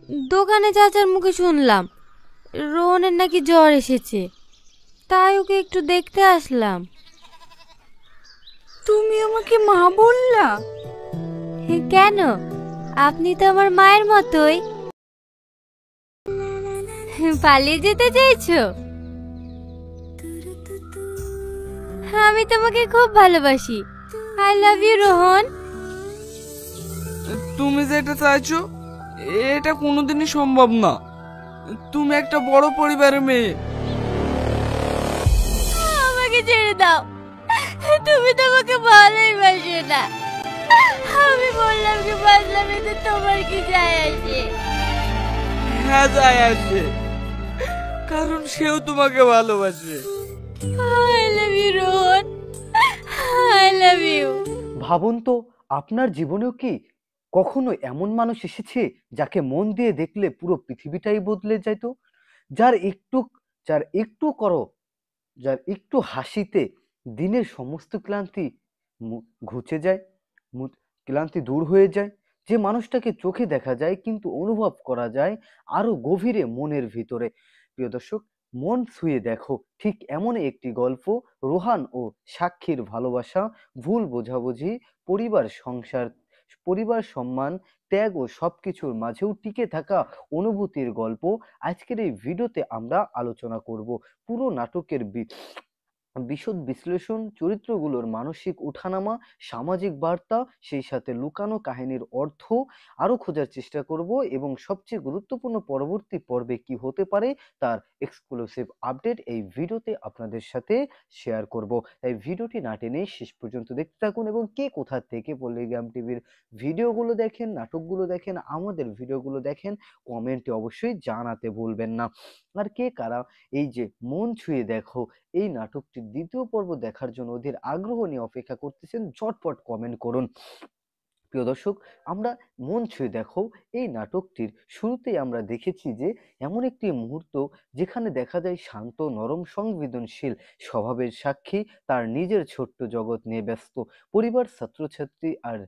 দোকানে চাচার মুখে শুনলাম রোহনের নাকি জ্বর এসেছে, তাই ওকে একটু দেখতে আসলাম। তুমি আমাকে মা বললা? কেন, আপনি তো আমার মায়ের মতোই। পালিয়ে যেতে চাইছো? আমি তোমাকে খুব ভালোবাসি। I love you Rohan. তুমি যেটা চাইছো এটা কোনোদিনই সম্ভব না। তুমি একটা বড় পরিবারের মেয়ে। আমাকে ছেড়ে দাও, তুমি তোমাকে ভালোই বাসো না। আমি বললাম কি বাসলাম, এতে তোমার কি যায় আসে? হ্যাঁ, যায় আসে, কারণ সেও তোমাকে ভালোবাসে। I love you Rohan, I love you. ভাবুন তো, আপনার জীবনেও কি কখনো এমন মানুষ এসেছে যাকে মন দিয়ে দেখলে পুরো পৃথিবীটাই বদলে যেত? যার একটু যার একটু করো যার একটু হাসিতে দিনের সমস্ত ক্লান্তি ঘুচে যায়, ক্লান্তি দূর হয়ে যায়। যে মানুষটাকে চোখে দেখা যায় কিন্তু অনুভব করা যায় আরো গভীরে মনের ভিতরে। প্রিয় দর্শক, মন ছুঁয়ে দেখো ঠিক এমন একটি গল্প। রোহান ও সাক্ষীর ভালোবাসা, ভুল বোঝাবুঝি, পরিবার সংসার, পরিবার সম্মান, ত্যাগ ও সবকিছুর মাঝেও টিকে থাকা অনুভূতির গল্প আজকের এই ভিডিওতে আমরা আলোচনা করব। পুরো নাটকের বিশদ বিশ্লেষণ, চরিত্রগুলোর মানসিক ওঠানামা, সামাজিক বার্তা, সেই সাথে লুকানো কাহিনীর অর্থ আরো খোঁজার চেষ্টা করব এবং সবচেয়ে গুরুত্বপূর্ণ পরবর্তী পর্বে কি হতে পারে তার এক্সক্লুসিভ আপডেট এই ভিডিওতে আপনাদের সাথে শেয়ার করব। তাই ভিডিওটি না টেনে শেষ পর্যন্ত দেখতে থাকুন এবং কে কোথা থেকে পল্লিগ্রাম টিভির ভিডিওগুলো দেখেন, নাটকগুলো দেখেন, আমাদের ভিডিওগুলো দেখেন, কমেন্টে অবশ্যই জানাতে ভুলবেন না। আর কে কারা এই যে মন ছুঁয়ে দেখো এই নাটকটির দ্বিতীয় পর্ব দেখার জন্য ওদের আগ্রহ নিয়ে অপেক্ষা করতেছেন, ঝটপট কমেন্ট করুন। প্রিয় দর্শক, আমরা মন ছুঁয়ে দেখো এই নাটকটির শুরুতেই আমরা দেখেছি যে এমন একটি মুহূর্ত যেখানে দেখা যায় শান্ত, নরম, সংবেদনশীল স্বভাবের সাক্ষী তার নিজের ছোট্ট জগৎ নিয়ে ব্যস্ত। পরিবার, ছাত্রছাত্রী আর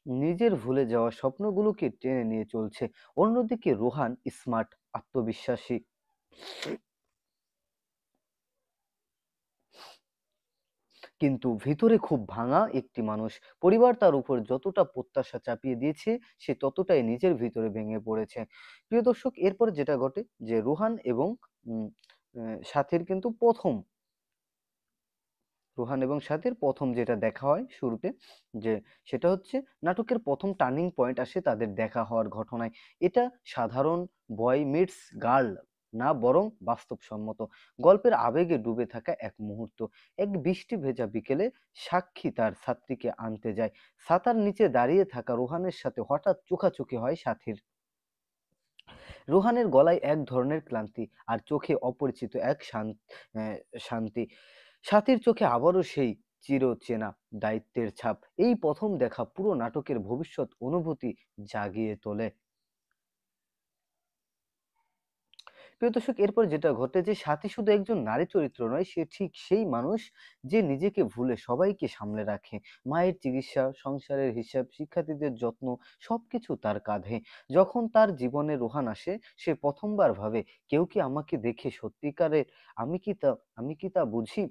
নিজের ভুলে যাওয়া স্বপ্নগুলোকে টেনে নিয়ে চলছে। অন্যদিকে রোহান স্মার্ট, আত্মবিশ্বাসী, কিন্তু ভিতরে খুব ভাঙা একটি মানুষ। পরিবার তার উপর যতটা প্রত্যাশা চাপিয়ে দিয়েছে সে ততটাই নিজের ভিতরে ভেঙে পড়েছে। প্রিয় দর্শক, এরপর যেটা ঘটে যে রোহান এবং উম, সাথীর কিন্তু প্রথম যেটা দেখা হয় শুরুতে, যে সেটা হচ্ছে নাটকের প্রথম টার্নিং পয়েন্ট আসে তাদের দেখা হওয়ার ঘটনায়। এটা সাধারণ বয় মিটস গার্ল না, বরং বাস্তবসম্মত গল্পের আবেগে ডুবে থাকা এক মুহূর্ত। এক বৃষ্টি ভেজা বিকেলে সাক্ষী তার ছাত্রীকে আনতে যায়। ছাতার নিচে দাঁড়িয়ে থাকা রোহানের সাথে হঠাৎ চোখাচোখি হয় সাথীর। রোহানের গলায় এক ধরনের ক্লান্তি আর চোখে অপরিচিত এক শান্তি। সাথীর চোখে আবারও সেই চিরচেনা দায়িত্বের ছাপ। এই প্রথম দেখা পুরো নাটকের ভবিষ্যৎ অনুভূতি জাগিয়ে তোলে। প্রিয় দর্শক, এরপর যেটা ঘটে যে সাথী শুধু একজন নারী চরিত্র নয়, সে ঠিক সেই মানুষ যে নিজেকে ভুলে সবাইকে সামলে রাখে। মায়ের চিকিৎসা, সংসারের হিসাব, শিক্ষার্থীদের যত্ন, সবকিছু তার কাঁধে। যখন তার জীবনে রোহান আসে সে প্রথমবার ভাবে, কেউ কি আমাকে দেখে সত্যিকারের আমি কি তা বুঝি?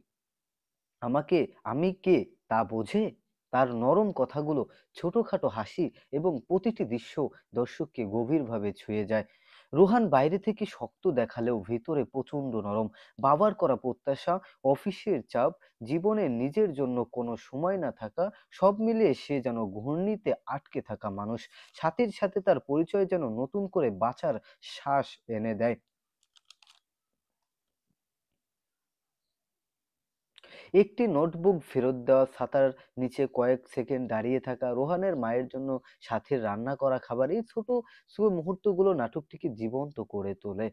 আমাকে আমি কে তা বোঝে? তার নরম কথাগুলো, ছোটখাটো হাসি এবং প্রতিটি দৃশ্য দর্শককে গভীরভাবে ছুঁয়ে যায়। রোহান বাইরে থেকে শক্ত দেখালেও ভিতরে প্রচন্ড নরম। বাবার করা প্রত্যাশা, অফিসের চাপ, জীবনে নিজের জন্য কোনো সময় না থাকা, সব মিলিয়ে সে যেন ঘূর্ণিতে আটকে থাকা মানুষ। সাথে সাথে তার পরিচয় যেন নতুন করে বাঁচার শ্বাস এনে দেয়। একটি নোটবুক ফেরত দেওয়া, ছাতার নিচে কয়েক সেকেন্ড দাঁড়িয়ে থাকা, রোহানের মায়ের জন্য সাথীর রান্না করা খাবার, এই ছোট ছোট মুহূর্তগুলো নাটকটিকে জীবন্ত করে তোলে।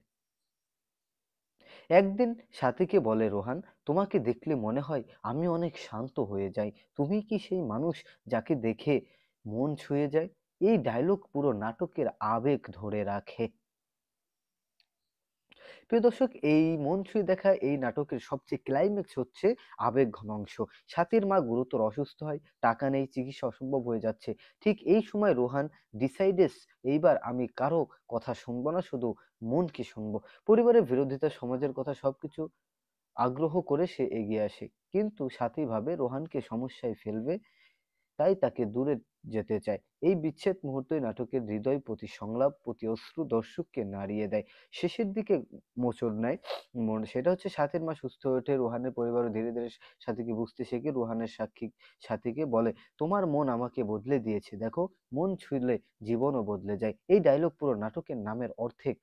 একদিন সাথীকে বলে রোহান, তোমাকে দেখলে মনে হয় আমি অনেক শান্ত হয়ে যাই। তুমি কি সেই মানুষ যাকে দেখে মন ছুঁয়ে যায়? এই ডায়লগ পুরো নাটকের আবেগ ধরে রাখে। প্রিয় দর্শক, এই মন ছুঁয়ে দেখা এই নাটকের সবচেয়ে ক্লাইম্যাক্স হচ্ছে আবেগ ঘন অংশ। সাথীর মা গুরুতর অসুস্থ হয়, টাকা নেই, চিকিৎসা অসম্ভব হয়ে যাচ্ছে। ঠিক এই সময় রোহান ডিসাইডেস, এইবার আমি কারো কথা শুনবো না, শুধু মনকে শুনবো। পরিবারের বিরোধিতা, সমাজের কথা সবকিছু আগ্রহ করে সে এগিয়ে আসে, কিন্তু সাথী ভাবে রোহানকে সমস্যায় ফেলবে, তাই তাকে দূরে যেতে চায়। এই বিচ্ছেদ মুহূর্তই নাটকের হৃদয় প্রতি সংলাপ, প্রতি অশ্রু দর্শককে নাড়িয়ে দেয়। শেষের দিকে মোচড় নেয় সেটা হচ্ছে সাথীর মা সুস্থ হয়ে ওঠে, রোহানের পরিবারও ধীরে ধীরে সাথীকে বুঝতে শেখে। রোহানের সাক্ষী সাথীকে বলে, তোমার মন আমাকে বদলে দিয়েছে, দেখো মন ছুঁলে জীবনও বদলে যায়। এই ডায়লগ পুরো নাটকের নামের অর্ধেক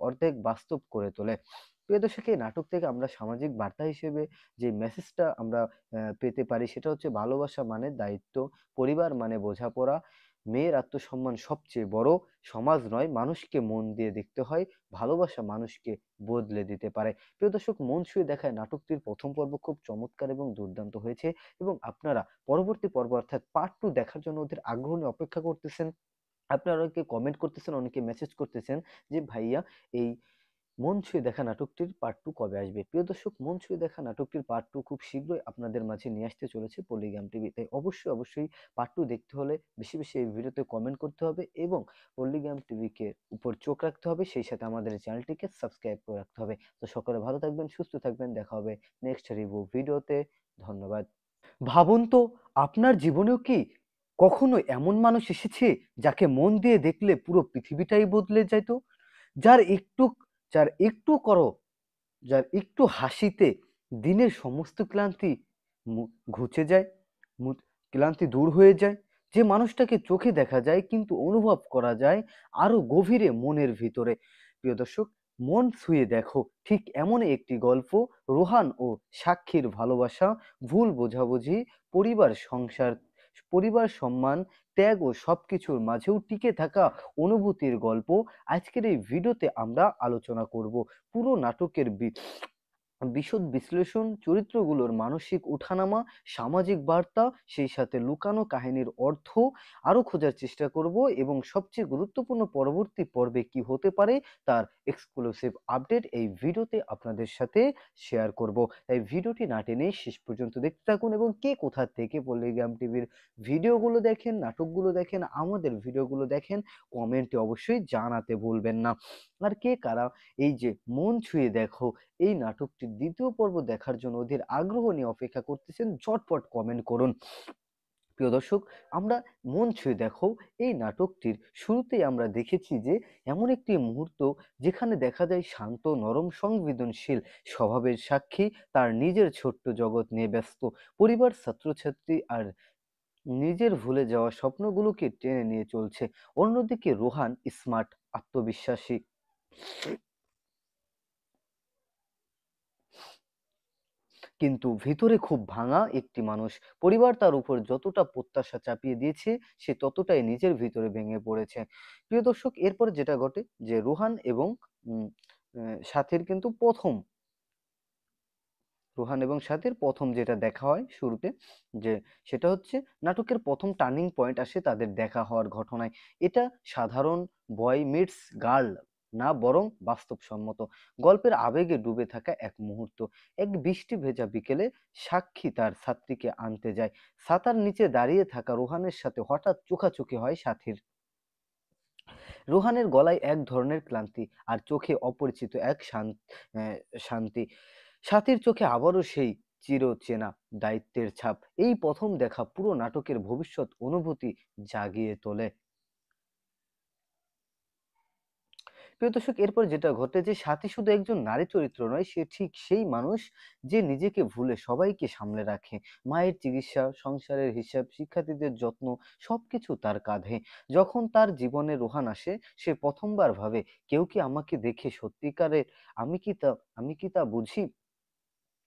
অর্ধেক বাস্তব করে তোলে। প্রিয় দর্শক, এই নাটক থেকে আমরা সামাজিক বার্তা হিসেবে যে মেসেজটা আমরা পেতে পারি সেটা হচ্ছে, ভালোবাসা মানে দায়িত্ব, পরিবার মানে বোঝাপড়া, মেয়ের আত্মসম্মান সবচেয়ে বড়, সমাজ নয় মানুষকে মন দিয়ে দেখতে হয়, ভালোবাসা মানুষকে বদলে দিতে পারে। প্রিয় দর্শক, মন ছুঁয়ে দেখায় নাটকটির প্রথম পর্ব খুব চমৎকার এবং দুর্দান্ত হয়েছে, এবং আপনারা পরবর্তী পর্ব অর্থাৎ পার্ট 2 দেখার জন্য ওদের আগ্রহ নিয়ে অপেক্ষা করতেছেন। আপনারা অনেকে কমেন্ট করতেছেন, অনেকে মেসেজ করতেছেন যে ভাইয়া, এই মন ছুঁয়ে দেখা নাটকটির পার্ট 2 কবে আসবে? প্রিয় দর্শক, মন ছুঁয়ে দেখা নাটকটির পার্ট 2 খুব শীঘ্রই আপনাদের মাঝে নিয়ে আসতে চলেছে পলিগ্রাম টিভি। তাই অবশ্যই পার্ট 2 দেখতে হলে বেশি এই ভিডিওতে কমেন্ট করতে হবে এবং পলিগ্রাম টিভিকে উপর চোখ রাখতে হবে। সেই সাথে আমাদের চ্যানেলটিকে সাবস্ক্রাইব করে রাখতে হবে। তো সকলে ভালো থাকবেন, সুস্থ থাকবেন। দেখা হবে নেক্সট রিভিউ ভিডিওতে। ধন্যবাদ। ভাবুন তো, আপনার জীবনেও কি কখনো এমন মানুষ এসেছে যাকে মন দিয়ে দেখলে পুরো পৃথিবীটাই বদলে যেত? যার একটু যার একটু করো যার একটু হাসিতে দিনের সমস্ত ক্লান্তি ঘুচে যায়, ক্লান্তি দূর হয়ে যায়। যে মানুষটাকে চোখে দেখা যায় কিন্তু অনুভব করা যায় আরো গভীরে মনের ভিতরে। প্রিয় দর্শক, মন ছুঁয়ে দেখো ঠিক এমন একটি গল্প। রোহান ও সাক্ষীর ভালোবাসা, ভুল বোঝাবুঝি, পরিবার সংসার, পরিবার সম্মান, ত্যাগ ও সবকিছুর মাঝেও টিকে থাকা অনুভূতির গল্প আজকের এই ভিডিওতে আমরা আলোচনা করব। পুরো নাটকের বিশদ বিশ্লেষণ, চরিত্রগুলোর মানসিক ওঠানামা, সামাজিক বার্তা, সেই সাথে লুকানো কাহিনীর অর্থ আরো খোঁজার চেষ্টা করব, এবং সবচেয়ে গুরুত্বপূর্ণ পরবর্তী পর্বে কি হতে পারে তার এক্সক্লুসিভ আপডেট এই ভিডিওতে আপনাদের সাথে শেয়ার করব। তাই ভিডিওটি না টেনে শেষ পর্যন্ত দেখতে থাকুন, এবং কে কোথা থেকে পলিগ্রাম টিভির ভিডিওগুলো দেখেন, নাটকগুলো দেখেন, আমাদের ভিডিওগুলো দেখেন, কমেন্টে অবশ্যই জানাতে ভুলবেন না। আর কে কারা এই যে মন ছুঁয়ে দেখো এই নাটকটির দ্বিতীয় পর্ব দেখার জন্য ওদের আগ্রহ নিয়ে অপেক্ষা করতেছেন, ঝটপট কমেন্ট করুন। প্রিয় দর্শক, আমরা মন ছুঁয়ে দেখো এই নাটকটির শুরুতেই আমরা দেখেছি যে এমন একটি মুহূর্ত যেখানে দেখা যায় শান্ত, নরম, সংবেদনশীল স্বভাবের সাক্ষী তার নিজের ছোট্ট জগৎ নিয়ে ব্যস্ত। পরিবার, ছাত্রছাত্রী আর নিজের ভুলে যাওয়া স্বপ্নগুলোকে টেনে নিয়ে চলছে। অন্যদিকে রোহান স্মার্ট, আত্মবিশ্বাসী, কিন্তু ভিতরে খুব ভাঙা একটি মানুষ। পরিবার তার উপর যতটা প্রত্যাশা চাপিয়ে দিয়েছে সে ততটাই নিজের ভিতরে ভেঙে পড়েছে। প্রিয় দর্শক, এরপর যেটা ঘটে যে রোহান এবং উম, সাথীর কিন্তু প্রথম যেটা দেখা হয় শুরুতে, যে সেটা হচ্ছে নাটকের প্রথম টার্নিং পয়েন্ট আসে তাদের দেখা হওয়ার ঘটনায়। এটা সাধারণ বয় মিটস গার্ল না, বরং বাস্তবসম্মত। গল্পের আবেগে ডুবে থাকা এক মুহূর্ত। এক বৃষ্টি ভেজা বিকেলে সাক্ষী তার ছাত্রীকে আনতে যায়। ছাতার নিচে দাঁড়িয়ে থাকা রোহানের সাথে হঠাৎ চোখাচোখি হয় সাথীর। রোহানের গলায় এক ধরনের ক্লান্তি, আর চোখে অপরিচিত এক শান্তি। সাথীর চোখে আবারও সেই চিরচেনা দায়িত্বের ছাপ। এই প্রথম দেখা পুরো নাটকের ভবিষ্যৎ অনুভূতি জাগিয়ে তোলে। প্রিয় দর্শক, এরপর যেটা ঘটে যে সাথী শুধু একজন নারী চরিত্র নয়, সে ঠিক সেই মানুষ যে নিজেকে ভুলে সবাইকে সামলে রাখে। মায়ের চিকিৎসা, সংসারের হিসাব, শিক্ষার্থীদের যত্ন, সবকিছু তার কাঁধে। যখন তার জীবনে রোহান আসে, সে প্রথমবার ভাবে, কেউ কি আমাকে দেখে সত্যিকারের আমি কি তা বুঝি,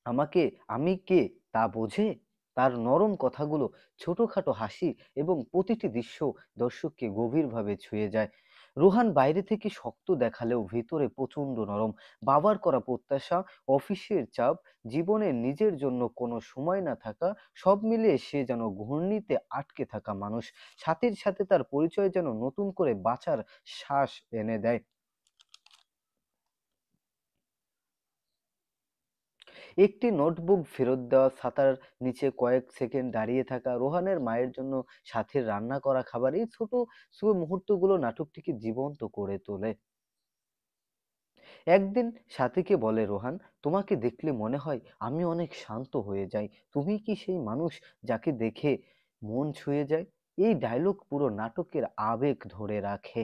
আমাকে আমি কে তা বোঝে? তার নরম কথাগুলো, ছোটখাটো হাসি এবং প্রতিটি দৃশ্য দর্শককে গভীরভাবে ছুঁয়ে যায়। রোহান বাইরে থেকে শক্ত দেখালেও ভিতরে প্রচন্ড নরম। বাবার করা প্রত্যাশা, অফিসের চাপ, জীবনের নিজের জন্য কোনো সময় না থাকা, সব মিলিয়ে সে যেন ঘূর্ণিতে আটকে থাকা মানুষ। সাথে সাথে তার পরিচয় যেন নতুন করে বাঁচার শ্বাস এনে দেয়। একটি নোটবুক ফেরত দেওয়া, ছাতার নিচে কয়েক সেকেন্ড দাঁড়িয়ে থাকা, রোহানের মায়ের জন্য সাথীর রান্না করা খাবার, এই ছোট ছোট মুহূর্তগুলো নাটকটিকে জীবন্ত করে তোলে। একদিন সাথীকে বলে রোহান, তোমাকে দেখলে মনে হয় আমি অনেক শান্ত হয়ে যাই। তুমি কি সেই মানুষ যাকে দেখে মন ছুঁয়ে যায়? এই ডায়লগ পুরো নাটকের আবেগ ধরে রাখে।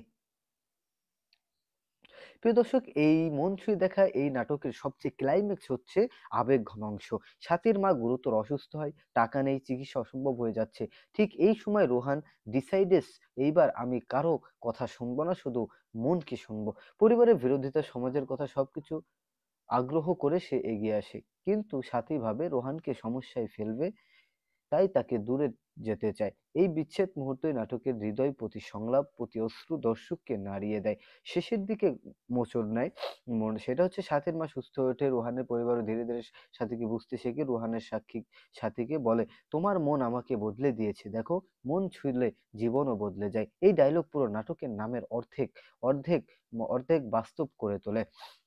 প্রিয় দর্শক, এই মন ছুঁয়ে দেখা এই নাটকের সবচেয়ে ক্লাইম্যাক্স হচ্ছে আবেগ ঘন অংশ। সাথীর মা গুরুতর অসুস্থ হয়, টাকা নেই, চিকিৎসা অসম্ভব হয়ে যাচ্ছে। ঠিক এই সময় রোহান ডিসাইডেস, এইবার আমি কারো কথা শুনবো না, শুধু মনকে শুনবো। পরিবারের বিরোধিতা, সমাজের কথা সবকিছু আগ্রহ করে সে এগিয়ে আসে, কিন্তু সাথী ভাবে রোহানকে সমস্যায় ফেলবে, তাই তাকে দূরে যেতে চায়। এই বিচ্ছেদ মুহূর্তই নাটকের হৃদয় প্রতি সংলাপ, প্রতি অশ্রু দর্শককে নাড়িয়ে দেয়। শেষের দিকে মোচড় নেয় সেটা হচ্ছে সাথীর মা সুস্থ হয়ে ওঠে, রোহানের পরিবারও ধীরে ধীরে সাথীকে বুঝতে শেখে। রোহানের সাক্ষী সাথীকে বলে, তোমার মন আমাকে বদলে দিয়েছে, দেখো মন ছুঁলে জীবনও বদলে যায়। এই ডায়লগ পুরো নাটকের নামের অর্ধেক অর্ধেক বাস্তব করে তোলে।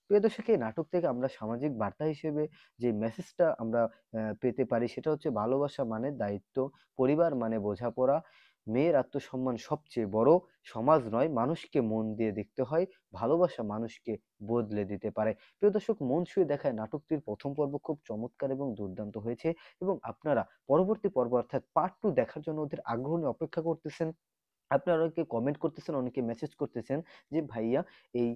প্রিয় দর্শক, এই নাটক থেকে আমরা সামাজিক বার্তা হিসেবে যে মেসেজটা আমরা পেতে পারি সেটা হচ্ছে, ভালোবাসা মানে দায়িত্ব, পরিবার মানে বোঝাপড়া, মেয়ের আত্মসম্মান সবচেয়ে বড়, সমাজ নয় মানুষকে মন দিয়ে দেখতে হয়, ভালোবাসা মানুষকে বদলে দিতে পারে। প্রিয় দর্শক, মন ছুঁয়ে দেখায় নাটকটির প্রথম পর্ব খুব চমৎকার এবং দুর্দান্ত হয়েছে, এবং আপনারা পরবর্তী পর্ব অর্থাৎ পার্ট 2 দেখার জন্য ওদের আগ্রহ নিয়ে অপেক্ষা করতেছেন। আপনারা অনেকে কমেন্ট করতেছেন, অনেকে মেসেজ করতেছেন যে ভাইয়া, এই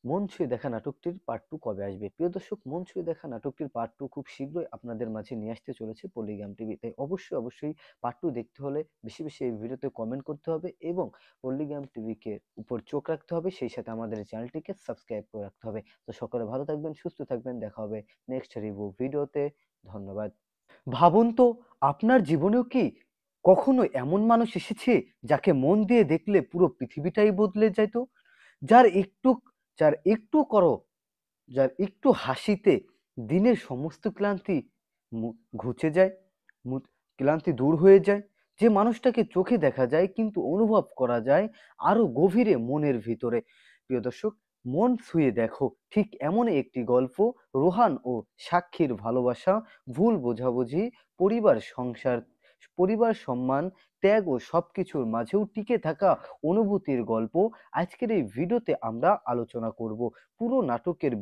মন ছুঁয়ে দেখা নাটকটির পার্ট 2 কবে আসবে? প্রিয় দর্শক, মন ছুঁয়ে দেখা নাটকটির পার্ট 2 খুব শীঘ্রই আপনাদের মাঝে নিয়ে আসতে চলেছে পলিগ্রাম টিভি। তাই অবশ্যই পার্ট 2 দেখতে হলে বেশি বেশি এই ভিডিওতে কমেন্ট করতে হবে এবং পলিগ্রাম টিভিকে উপর চোখ রাখতে হবে, সেই সাথে আমাদের চ্যানেলটিকে সাবস্ক্রাইব করে রাখতে হবে। তো সকলে ভালো থাকবেন, সুস্থ থাকবেন, দেখা হবে নেক্সট রিভিউ ভিডিওতে। ধন্যবাদ। ভাবুন তো, আপনার জীবনেও কি কখনো এমন মানুষ এসেছে যাকে মন দিয়ে দেখলে পুরো পৃথিবীটাই বদলে যেত? যার একটু যার একটু করো যার একটু হাসিতে দিনের সমস্ত ক্লান্তি ঘুচে যায়, ক্লান্তি দূর হয়ে যায়। যে মানুষটাকে চোখে দেখা যায় কিন্তু অনুভব করা যায় আরো গভীরে মনের ভিতরে। প্রিয় দর্শক, মন ছুঁয়ে দেখো ঠিক এমন একটি গল্প। রোহান ও সাক্ষীর ভালোবাসা, ভুল বোঝাবুঝি, পরিবার সংসার, পরিবার সম্মান, ত্যাগ ও সবকিছুর মাঝেও টিকে থাকা অনুভূতির গল্প আজকের এই ভিডিওতে আমরা আলোচনা করব। পুরো নাটকের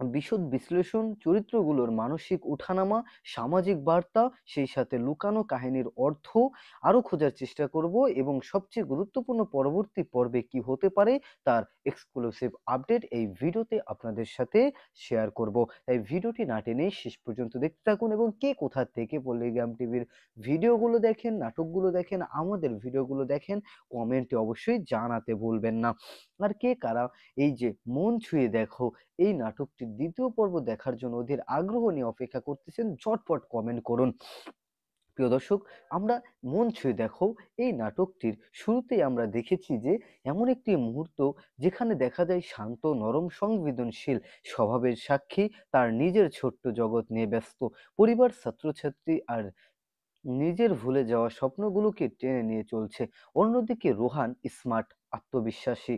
বিশদ বিশ্লেষণ, চরিত্রগুলোর মানসিক ওঠানামা, সামাজিক বার্তা, সেই সাথে লুকানো কাহিনীর অর্থ আরো খোঁজার চেষ্টা করব, এবং সবচেয়ে গুরুত্বপূর্ণ পরবর্তী পর্বে কি হতে পারে তার এক্সক্লুসিভ আপডেট এই ভিডিওতে আপনাদের সাথে শেয়ার করব। তাই ভিডিওটি না টেনে শেষ পর্যন্ত দেখতে থাকুন, এবং কে কোথা থেকে পলিগ্রাম টিভির ভিডিওগুলো দেখেন, নাটকগুলো দেখেন, আমাদের ভিডিওগুলো দেখেন, কমেন্টে অবশ্যই জানাতে ভুলবেন না। আর কে কারা এই যে মন ছুঁয়ে দেখো এই নাটকটির দ্বিতীয় পর্ব দেখার জন্য ওদের আগ্রহ নিয়ে অপেক্ষা করতেছেন, ঝটপট কমেন্ট করুন। প্রিয় দর্শক, আমরা মন ছুঁয়ে দেখো এই নাটকটির শুরুতেই আমরা দেখেছি যে এমন একটি মুহূর্ত যেখানে দেখা যায় শান্ত, নরম, সংবেদনশীল স্বভাবের সাক্ষী তার নিজের ছোট্ট জগৎ নিয়ে ব্যস্ত, পরিবার, ছাত্রছাত্রী আর নিজের ভুলে যাওয়া স্বপ্নগুলোকে টেনে নিয়ে চলছে। অন্যদিকে রোহান স্মার্ট, আত্মবিশ্বাসী,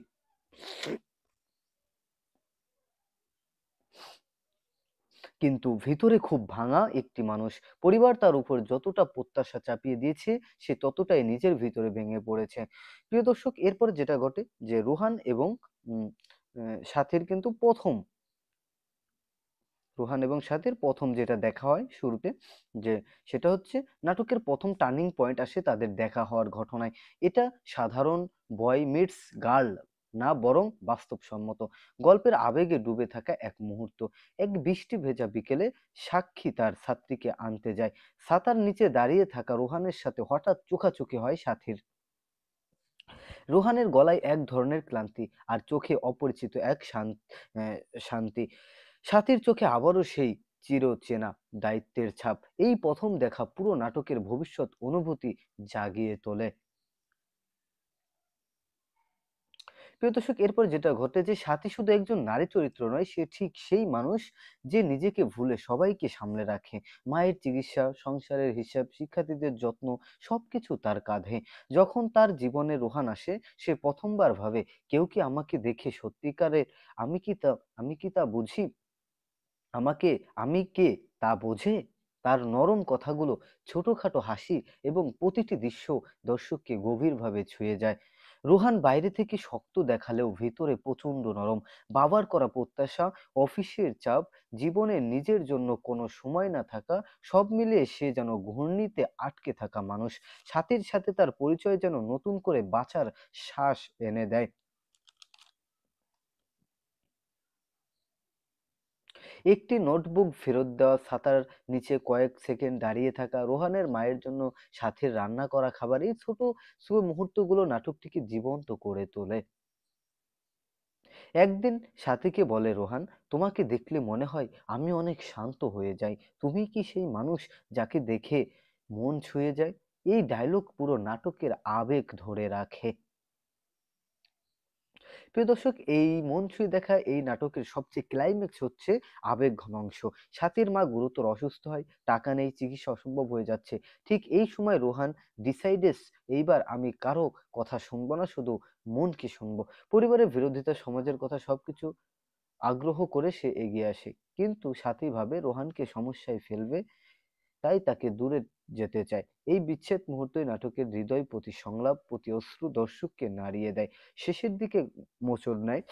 কিন্তু ভিতরে খুব ভাঙা একটি মানুষ। পরিবার তার উপর যতটা প্রত্যাশা চাপিয়ে দিয়েছে সে ততটাই নিজের ভিতরে ভেঙে পড়েছে। প্রিয় দর্শক, এরপর যেটা ঘটে যে রোহান এবং সাথীর কিন্তু প্রথম যেটা দেখা হয় শুরুতে, যে সেটা হচ্ছে নাটকের প্রথম টার্নিং পয়েন্ট আসে তাদের দেখা হওয়ার ঘটনায়। এটা সাধারণ বয় মিটস গার্ল না, বরং বাস্তবসম্মত। গল্পের আবেগে ডুবে থাকা এক মুহূর্ত। এক বৃষ্টি ভেজা বিকেলে সাক্ষী তার ছাত্রীকে আনতে যায়। ছাতার নিচে দাঁড়িয়ে থাকা রোহানের সাথে হঠাৎ চোখাচোখি হয় সাথীর। রোহানের গলায় এক ধরনের ক্লান্তি, আর চোখে অপরিচিত এক শান্তি। সাথীর চোখে আবারও সেই চিরচেনা দায়িত্বের ছাপ। এই প্রথম দেখা পুরো নাটকের ভবিষ্যৎ অনুভূতি জাগিয়ে তোলে। প্রিয় দর্শক, এরপর যেটা ঘটে যে সাথী শুধু একজন নারী চরিত্র নয়, সে ঠিক সেই মানুষ যে নিজেকে ভুলে সবাইকে সামলে রাখে। মায়ের চিকিৎসা, সংসারের হিসাব, শিক্ষার্থীদের যত্ন, সবকিছু তার কাঁধে। যখন তার জীবনে রোহান আসে, সে প্রথমবার ভাবে, কেউ কি আমাকে দেখে সত্যিকারের আমি কি তা বুঝি? আমি কে তা বোঝে? তার নরম কথাগুলো, ছোটখাটো হাসি এবং প্রতিটি দৃশ্য দর্শককে গভীরভাবে ছুঁয়ে যায়। রোহান বাইরে থেকে শক্ত দেখালেও ভেতরে প্রচন্ড নরম। বাবার করা প্রত্যাশা, অফিসের চাপ, জীবনে নিজের জন্য কোনো সময় না থাকা, সব মিলিয়ে সে যেন ঘূর্ণিতে আটকে থাকা মানুষ। সাথে সাথে তার পরিচয় যেন নতুন করে বাঁচার শ্বাস এনে দেয়। একটি নোটবুক ফেরত দেওয়া, ছাতার নিচে কয়েক সেকেন্ড দাঁড়িয়ে থাকা, রোহানের মায়ের জন্য সাথীর রান্না করা খাবার, এই ছোট ছোট মুহূর্তগুলো নাটকটিকে জীবন্ত করে তোলে। একদিন সাথীকে বলে রোহান, তোমাকে দেখলে মনে হয় আমি অনেক শান্ত হয়ে যাই। তুমি কি সেই মানুষ যাকে দেখে মন ছুঁয়ে যায়? এই ডায়লগ পুরো নাটকের আবেগ ধরে রাখে। প্রিয় দর্শক, এই মন ছুঁয়ে দেখা এই নাটকের সবচেয়ে ক্লাইম্যাক্স হচ্ছে আবেগ ঘন অংশ। সাথীর মা গুরুতর অসুস্থ হয়, টাকা নেই, চিকিৎসা অসম্ভব হয়ে যাচ্ছে। ঠিক এই সময় রোহান ডিসাইডেস, এইবার আমি কারো কথা শুনবো না, শুধু মনকে শুনবো। পরিবারের বিরোধিতা, সমাজের কথা সবকিছু আগ্রহ করে সে এগিয়ে আসে, কিন্তু সাথী ভাবে রোহানকে সমস্যায় ফেলবে, তাই তাকে দূরে যেতে চায়। এই বিচ্ছেদ মুহূর্তই নাটকের হৃদয় প্রতি সংলাপ, প্রতি অশ্রু দর্শককে নাড়িয়ে দেয়। শেষের দিকে মোচড় নেয়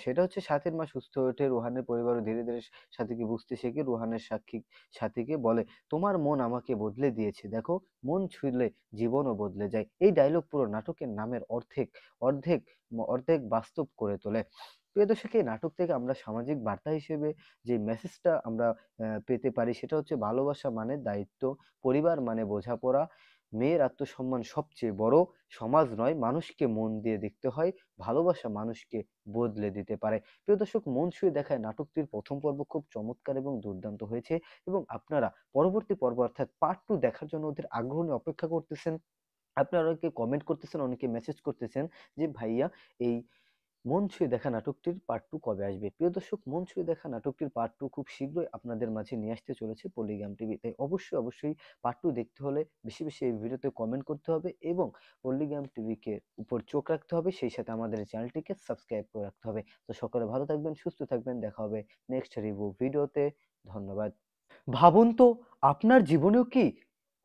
সেটা হচ্ছে সাথীর মা সুস্থ হয়ে ওঠে, রোহানের পরিবারও ধীরে ধীরে সাথীকে বুঝতে শেখে। রোহানের সাক্ষী সাথীকে বলে, তোমার মন আমাকে বদলে দিয়েছে, দেখো মন ছুঁলে জীবনও বদলে যায়। এই ডায়লগ পুরো নাটকের নামের অর্ধেক অর্ধেক বাস্তব করে তোলে। প্রিয় দর্শক, এই নাটক থেকে আমরা সামাজিক বার্তা হিসেবে যে মেসেজটা আমরা পেতে পারি সেটা হচ্ছে, ভালোবাসা মানে দায়িত্ব, পরিবার মানে বোঝাপড়া, মেয়ের আত্মসম্মান সবচেয়ে বড়, সমাজ নয় মানুষকে মন দিয়ে দেখতে হয়, ভালোবাসা মানুষকে বদলে দিতে পারে। প্রিয় দর্শক, মন ছুঁয়ে দেখায় নাটকটির প্রথম পর্ব খুব চমৎকার এবং দুর্দান্ত হয়েছে, এবং আপনারা পরবর্তী পর্ব অর্থাৎ পার্ট 2 দেখার জন্য ওদের আগ্রহ নিয়ে অপেক্ষা করতেছেন। আপনারা অনেকে কমেন্ট করতেছেন, অনেকে মেসেজ করতেছেন যে ভাইয়া, এই মন ছুঁয়ে দেখা নাটকটির পার্ট 2 কবে আসবে? প্রিয় দর্শক, মন ছুঁয়ে দেখা নাটকটির পার্ট 2 খুব শীঘ্রই আপনাদের মাঝে নিয়ে আসতে চলেছে পলিগ্রাম টিভি। তাই অবশ্যই পার্ট 2 দেখতে হলে বেশি বেশি এই ভিডিওতে কমেন্ট করতে হবে এবং পলিগ্রাম টিভিকে উপর চোখ রাখতে হবে, সেই সাথে আমাদের চ্যানেলটিকে সাবস্ক্রাইব করে রাখতে হবে। তো সকলে ভালো থাকবেন, সুস্থ থাকবেন, দেখা হবে নেক্সট রিভিউ ভিডিওতে। ধন্যবাদ। ভাবুন তো, আপনার জীবনেও কি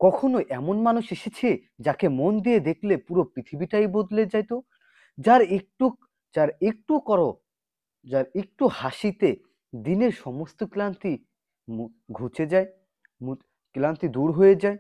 কখনো এমন মানুষ এসেছে যাকে মন দিয়ে দেখলে পুরো পৃথিবীটাই বদলে যেত? যার একটু যার একটু করো যার একটু হাসিতে দিনের সমস্ত ক্লান্তি ঘুচে যায়, ক্লান্তি দূর হয়ে যায়।